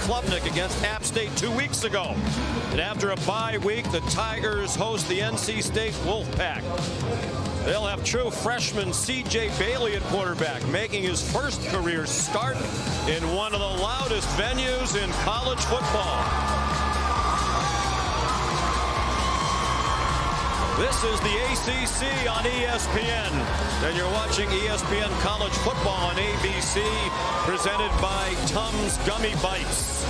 Klubnik against App State 2 weeks ago. And after a bye week, the Tigers host the NC State Wolfpack. They'll have true freshman C.J. Bailey at quarterback, making his first career start in one of the loudest venues in college football. This is the ACC on ESPN, and you're watching ESPN College Football on ABC, presented by Tums Gummy Bites.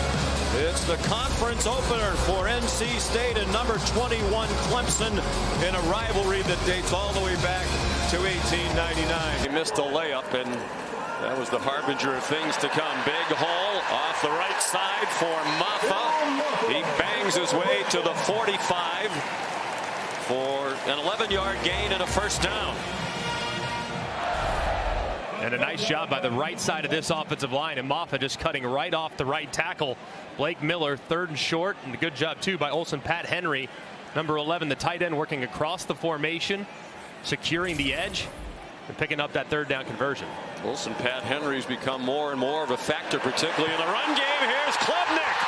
It's the conference opener for NC State and number 21 Clemson in a rivalry that dates all the way back to 1899. He missed a layup, and that was the harbinger of things to come. Big hole off the right side for Maffa. He bangs his way to the 45 for an 11-yard gain and a first down. And a nice job by the right side of this offensive line, and Maffa just cutting right off the right tackle. Blake Miller, 3rd and short, and a good job too by Olsen Pat Henry, number 11, the tight end, working across the formation, securing the edge and picking up that 3rd down conversion. Olsen Pat Henry's become more and more of a factor, particularly in the run game. Here's Klubnik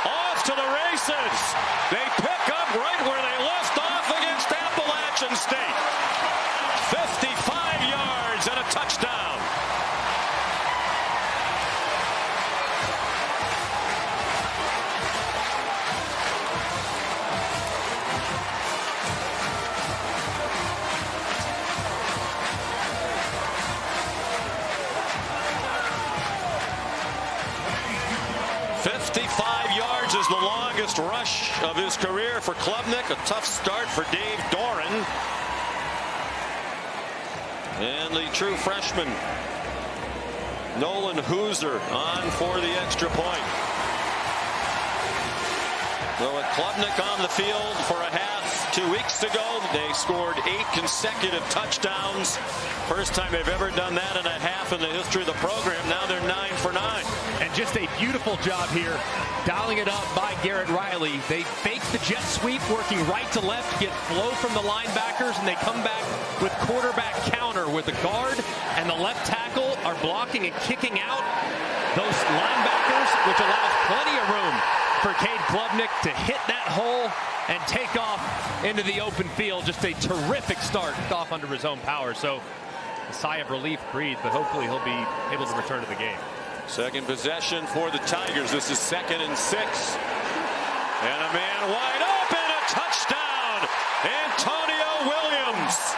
off to the races. They pick up right where they left off against Appalachian State. 55 yards and a touchdown. Is the longest rush of his career for Klubnik. A tough start for Dave Doran. And the true freshman, Nolan Hooser, on for the extra point. So with Klubnik on the field for a half 2 weeks ago, they scored 8 consecutive touchdowns. First time they've ever done that in a half in the history of the program. Now they're 9 for 9. And just a beautiful job here, dialing it up by Garrett Riley. They fake the jet sweep, working right to left, get flow from the linebackers, and they come back with quarterback counter with the guard and the left tackle are blocking and kicking out those linebackers, which allows plenty of room for Cade Klubnik to hit that hole and take off into the open field. Just a terrific start off under his own power. So a sigh of relief breathed, but hopefully he'll be able to return to the game. Second possession for the Tigers. This is 2nd and 6. And a man wide open, a touchdown. Antonio Williams.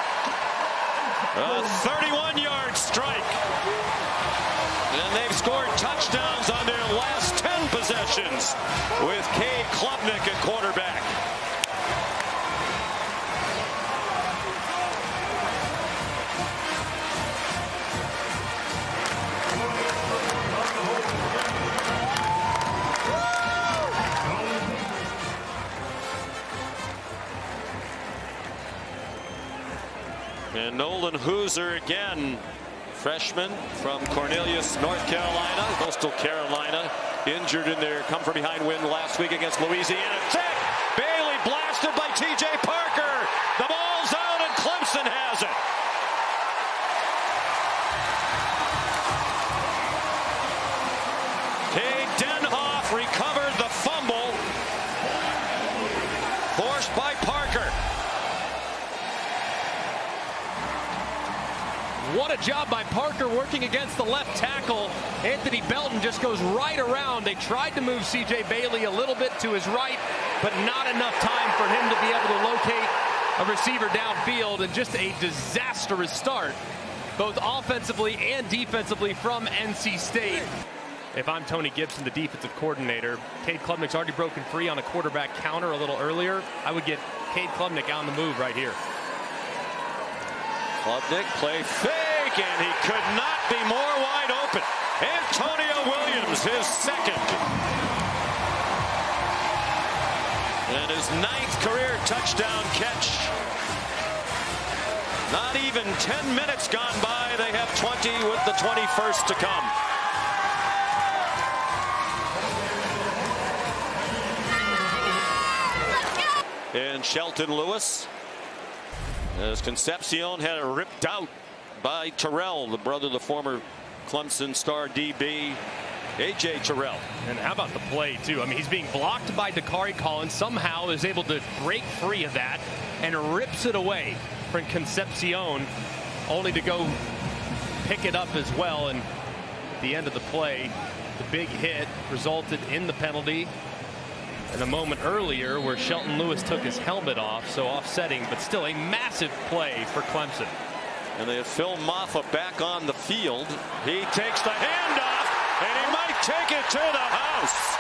A 31-yard strike. And they've scored touchdowns on their last 10 possessions with Cade Klubnik at quarterback. And Nolan Hooser again, freshman from Cornelius, North Carolina, Coastal Carolina, injured in their come-from-behind win last week against Louisiana Tech. Bailey blasted by T.J. Parker. The ball's out and Clemson has it. Cade Denhoff recovered the fumble forced by Parker. What a job by Parker working against the left tackle. Anthony Belton just goes right around. They tried to move C.J. Bailey a little bit to his right, but not enough time for him to be able to locate a receiver downfield, and just a disastrous start, both offensively and defensively from NC State. If I'm Tony Gibson, the defensive coordinator, Cade Klubnik's already broken free on a quarterback counter a little earlier. I would get Cade Klubnik on the move right here. Klubnik play fake, and he could not be more wide open. Antonio Williams, his 2nd. And his 9th career touchdown catch. Not even 10 minutes gone by. They have 20 with the 21st to come. And Shelton Lewis, as Concepcion had it ripped out by Terrell, the brother of the former Clemson star DB. A.J. Terrell. And how about the play, too? I mean, he's being blocked by Dakari Collins, somehow is able to break free of that and rips it away from Concepcion, only to go pick it up as well. And at the end of the play, the big hit resulted in the penalty. And a moment earlier where Shelton Lewis took his helmet off, so offsetting, but still a massive play for Clemson. And they have Phil Maffa back on the field. He takes the handoff, and he might take it to the house.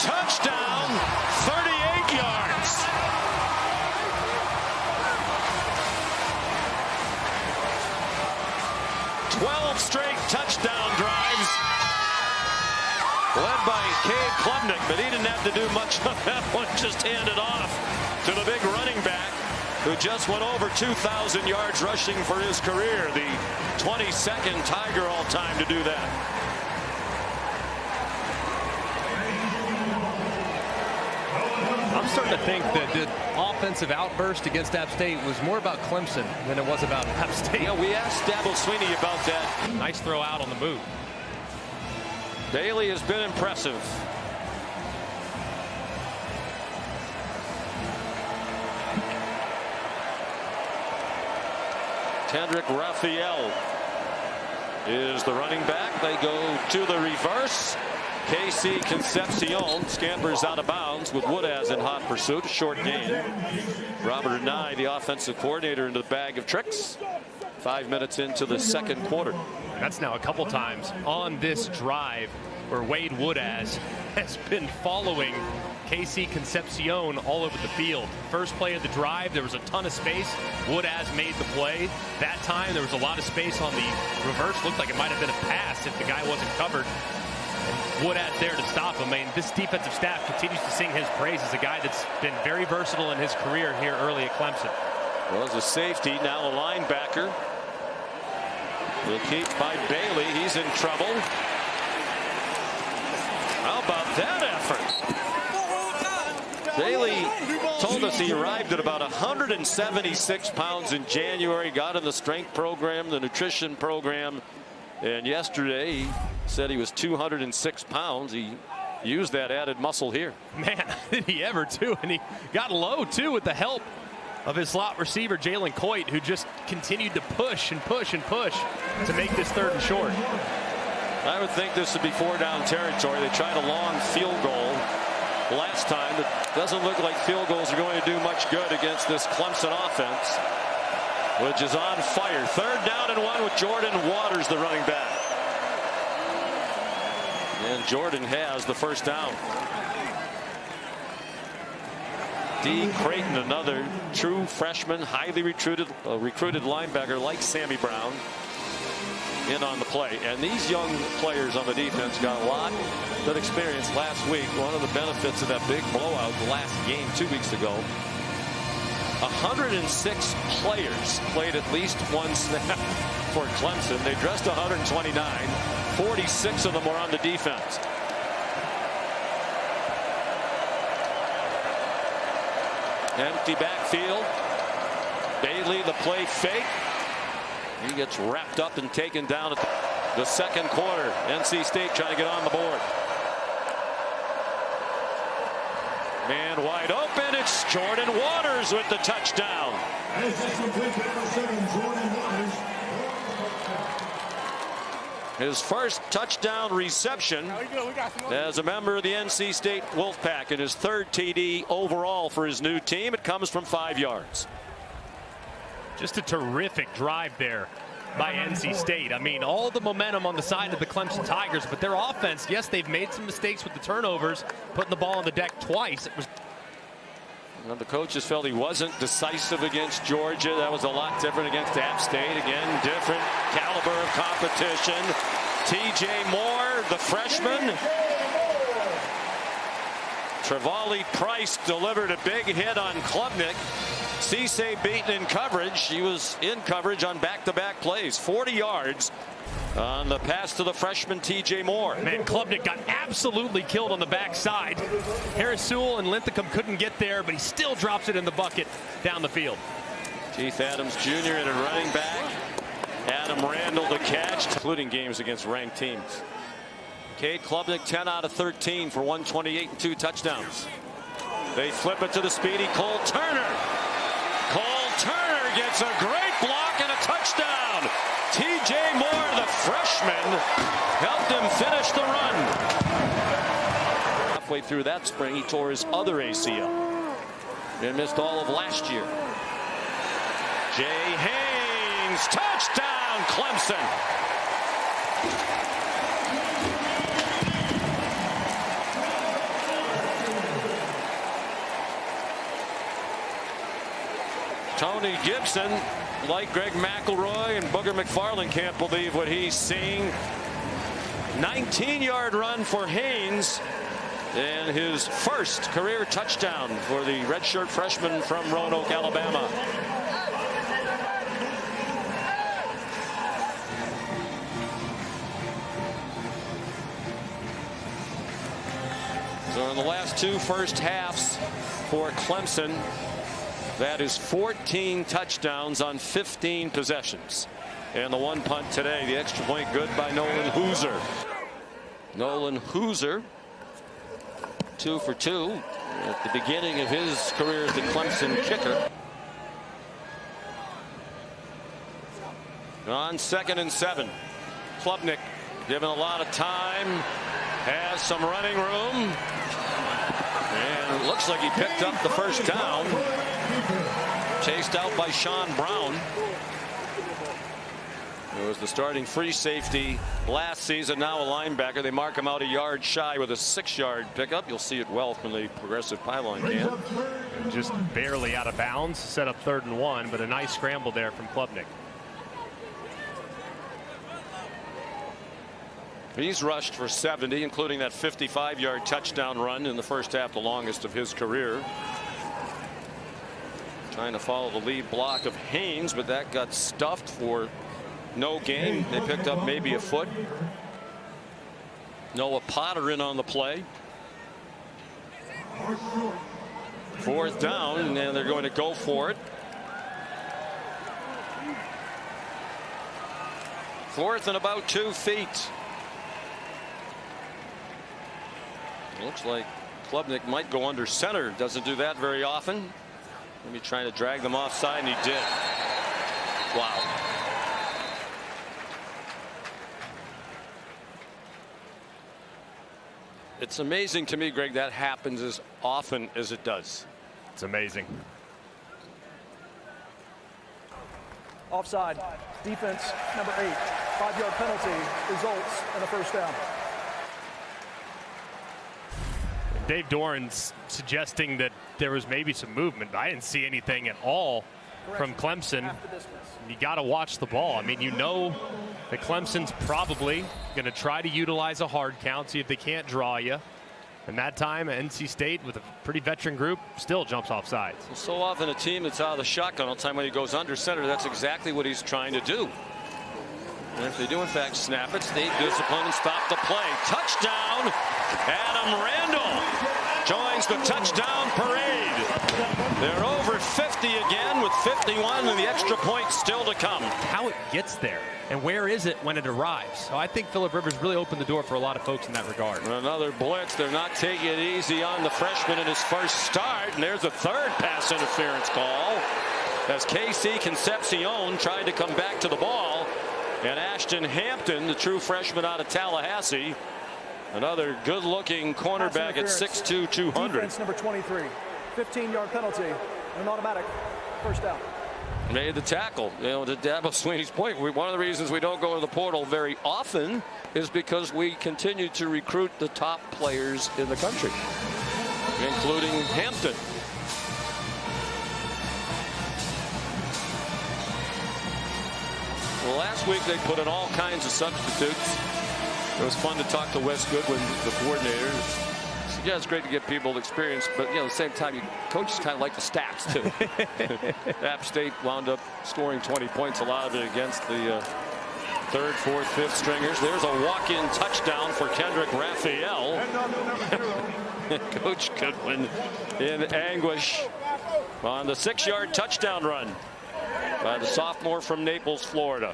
Touchdown, 38 yards. Straight touchdown drives led by Cade Klubnik, but he didn't have to do much of that one. Just handed off to the big running back who just went over 2,000 yards rushing for his career, the 22nd Tiger all time to do that. I'm starting to think that the offensive outburst against App State was more about Clemson than it was about App State. Yeah, we asked Dabo Swinney about that. Nice throw out on the move. Bailey has been impressive. Tendrick Raphael is the running back. They go to the reverse. KC Concepcion scampers out of bounds with Woodaz in hot pursuit. A short gain. Robert Anai, the offensive coordinator, into the bag of tricks. 5 minutes into the second quarter. That's now a couple times on this drive where Wade Woodaz has been following KC Concepcion all over the field. First play of the drive, there was a ton of space. Woodaz made the play. That time there was a lot of space on the reverse. Looked like it might have been a pass if the guy wasn't covered. Woodaz there to stop him. I mean, this defensive staff continues to sing his praise as a guy that's been very versatile in his career here early at Clemson. Was a safety, now a linebacker. Will keep by Bailey. He's in trouble. How about that effort? Bailey told us he arrived at about 176 pounds in January, got in the strength program, the nutrition program, and yesterday he said he was 206 pounds. He used that added muscle here. Man, did he ever, too? And he got low, too, with the help of his slot receiver, Jalen Coit, who just continued to push and push and push to make this 3rd and short. I would think this would be 4-down territory. They tried a long field goal last time. It doesn't look like field goals are going to do much good against this Clemson offense, which is on fire. 3rd down and 1 with Jordan Waters, the running back. And Jordan has the first down. D. Creighton, another true freshman, highly recruited linebacker like Sammy Brown, in on the play. And these young players on the defense got a lot of experience last week. One of the benefits of that big blowout the last game 2 weeks ago, 106 players played at least one snap for Clemson. They dressed 129. 46 of them were on the defense. Empty backfield. Bailey, the play fake. He gets wrapped up and taken down at the second quarter. NC State trying to get on the board. Man wide open. It's Jordan Waters with the touchdown. His first touchdown reception as a member of the NC State Wolfpack, and his 3rd TD overall for his new team. It comes from 5 yards. Just a terrific drive there by NC State. I mean, all the momentum on the side of the Clemson Tigers, but their offense, yes, they've made some mistakes with the turnovers, putting the ball on the deck twice. It was. Well, the coaches felt he wasn't decisive against Georgia. That was a lot different against App State. Again, different caliber of competition. TJ Moore, the freshman. Travali Price delivered a big hit on Klubnik. Cisse beaten in coverage. He was in coverage on back-to-back plays. 40 yards on the pass to the freshman TJ Moore. Man, Klubnik got absolutely killed on the backside. Harris Sewell and Linthicum couldn't get there, but he still drops it in the bucket down the field. Keith Adams Jr. in a running back. Adam Randall to catch, including games against ranked teams. Cade Klubnik 10 out of 13 for 128 and 2 touchdowns. They flip it to the speedy Cole Turner. Cole Turner gets a great block and a touchdown. TJ Moore, the freshman, helped him finish the run. Halfway through that spring, he tore his other ACL and missed all of last year. Jay Haynes, touchdown, Clemson. Tony Gibson, like Greg McElroy and Booger McFarland, can't believe what he's seeing. 19-yard run for Haynes and his first career touchdown for the redshirt freshman from Roanoke, Alabama. So in the last two first halves for Clemson, that is 14 touchdowns on 15 possessions. And the one punt today, the extra point good by Nolan Hooser. Nolan Hooser, 2 for 2 at the beginning of his career as the Clemson kicker. On 2nd and 7, Klubnik given a lot of time, has some running room, and it looks like he picked up the first down. Chased out by Sean Brown, who was the starting free safety last season, now a linebacker. They mark him out a yard shy with a 6-yard pickup. You'll see it well from the progressive pylon cam. Just barely out of bounds, set up 3rd and 1, but a nice scramble there from Klubnik. He's rushed for 70, including that 55-yard touchdown run in the first half, the longest of his career. Trying to follow the lead block of Haynes, but that got stuffed for no gain. They picked up maybe a foot. Noah Potter in on the play. 4th down, and they're going to go for it. 4th and about 2 feet. Looks like Klubnik might go under center. Doesn't do that very often. Maybe trying to drag them offside, and he did. Wow. It's amazing to me, Greg, that happens as often as it does. It's amazing. Offside. Defense number 8. 5-yard penalty results in a first down. Dave Doran's suggesting that there was maybe some movement. I didn't see anything at all from Clemson. You got to watch the ball. I mean, you know that Clemson's probably going to try to utilize a hard count, see if they can't draw you. And that time, NC State, with a pretty veteran group, still jumps off sides. So often a team that's out of the shotgun all the time when he goes under center, that's exactly what he's trying to do. And if they do, in fact, snap it, stay disciplined and stop the play. Touchdown, Adam Randall joins the touchdown parade. They're over 50 again with 51 and the extra point still to come. How it gets there and where is it when it arrives. So I think Phillip Rivers really opened the door for a lot of folks in that regard. Another blitz. They're not taking it easy on the freshman in his first start. And there's a 3rd pass interference call as KC Concepcion tried to come back to the ball. And Ashton Hampton, the true freshman out of Tallahassee, another good-looking cornerback at 6'2", 200. Defense number 23. 15-yard penalty and an automatic first down. Made the tackle. You know, to Dabo Swinney's point, one of the reasons we don't go to the portal very often is because we continue to recruit the top players in the country, including Hampton. Well, last week they put in all kinds of substitutes. It was fun to talk to Wes Goodwin, the coordinator. He said, yeah, it's great to get people experience, but at the same time, coaches kind of like the stats too. App State wound up scoring 20 points, a lot of it against the 3rd, 4th, 5th stringers. There's a walk-in touchdown for Kendrick Raphael. Coach Goodwin in anguish on the 6-yard touchdown run by the sophomore from Naples, Florida.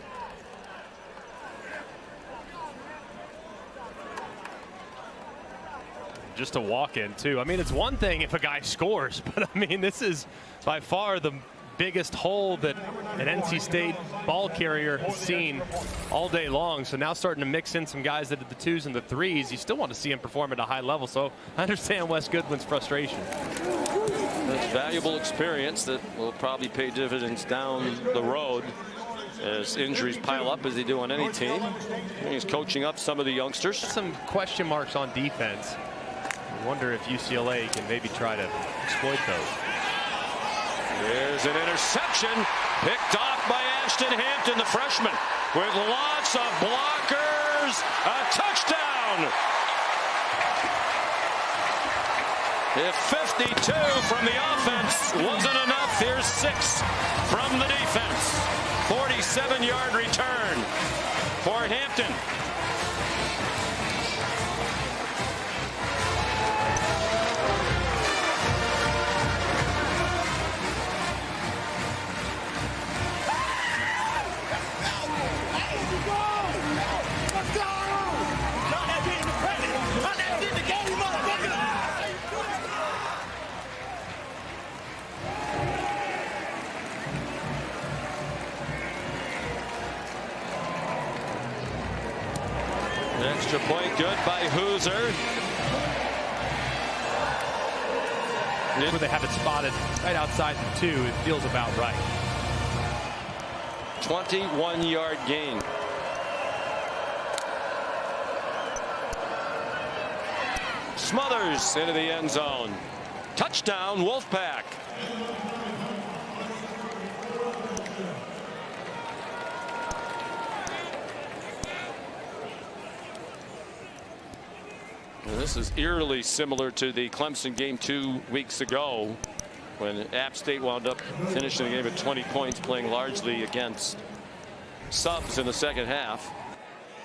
just a walk-in, too. I mean, it's one thing if a guy scores, but, I mean, this is by far the biggest hole that an NC State ball carrier has seen all day long. So now starting to mix in some guys that did the 2s and the 3s. You still want to see him perform at a high level. So I understand Wes Goodwin's frustration. That's valuable experience that will probably pay dividends down the road as injuries pile up, as they do on any team. He's coaching up some of the youngsters. Some question marks on defense. I wonder if UCLA can maybe try to exploit those. There's an interception picked off by Ashton Hampton, the freshman, with lots of blockers. A touchdown. If 52 from the offense wasn't enough, here's 6 from the defense. 47-yard return for Hampton. Extra point good by Hooser. Where they have it spotted right outside the 2, it feels about right. 21-yard gain. Smothers into the end zone. Touchdown, Wolfpack. This is eerily similar to the Clemson game 2 weeks ago, when App State wound up finishing the game at 20 points, playing largely against subs in the second half.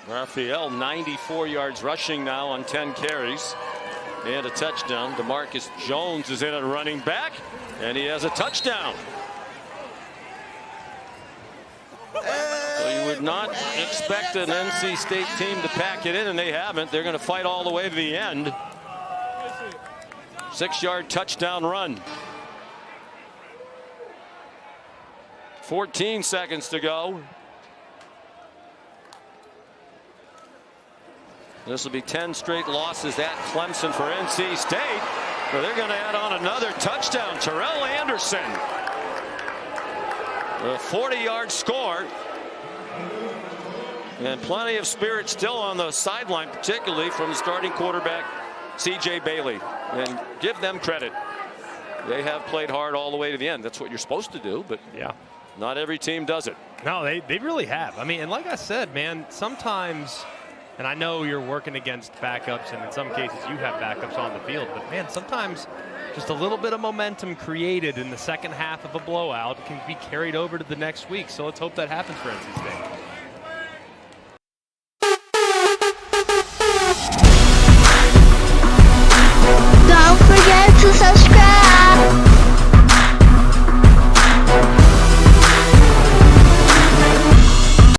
Raphael 94 yards rushing now on 10 carries and a touchdown. DeMarcus Jones is in at running back, and he has a touchdown. So you would not expect an NC State team to pack it in, and they haven't. They're going to fight all the way to the end. 6-yard touchdown run. 14 seconds to go. This will be 10 straight losses at Clemson for NC State, where they're going to add on another touchdown. Terrell Anderson, a 40-yard score. And plenty of spirit still on the sideline, particularly from the starting quarterback, C.J. Bailey. And give them credit. They have played hard all the way to the end. That's what you're supposed to do, but yeah, not every team does it. No, they really have. I mean, and like I said, man, sometimes, and I know you're working against backups, and in some cases you have backups on the field, but man, sometimes just a little bit of momentum created in the second half of a blowout can be carried over to the next week. So let's hope that happens for NC State.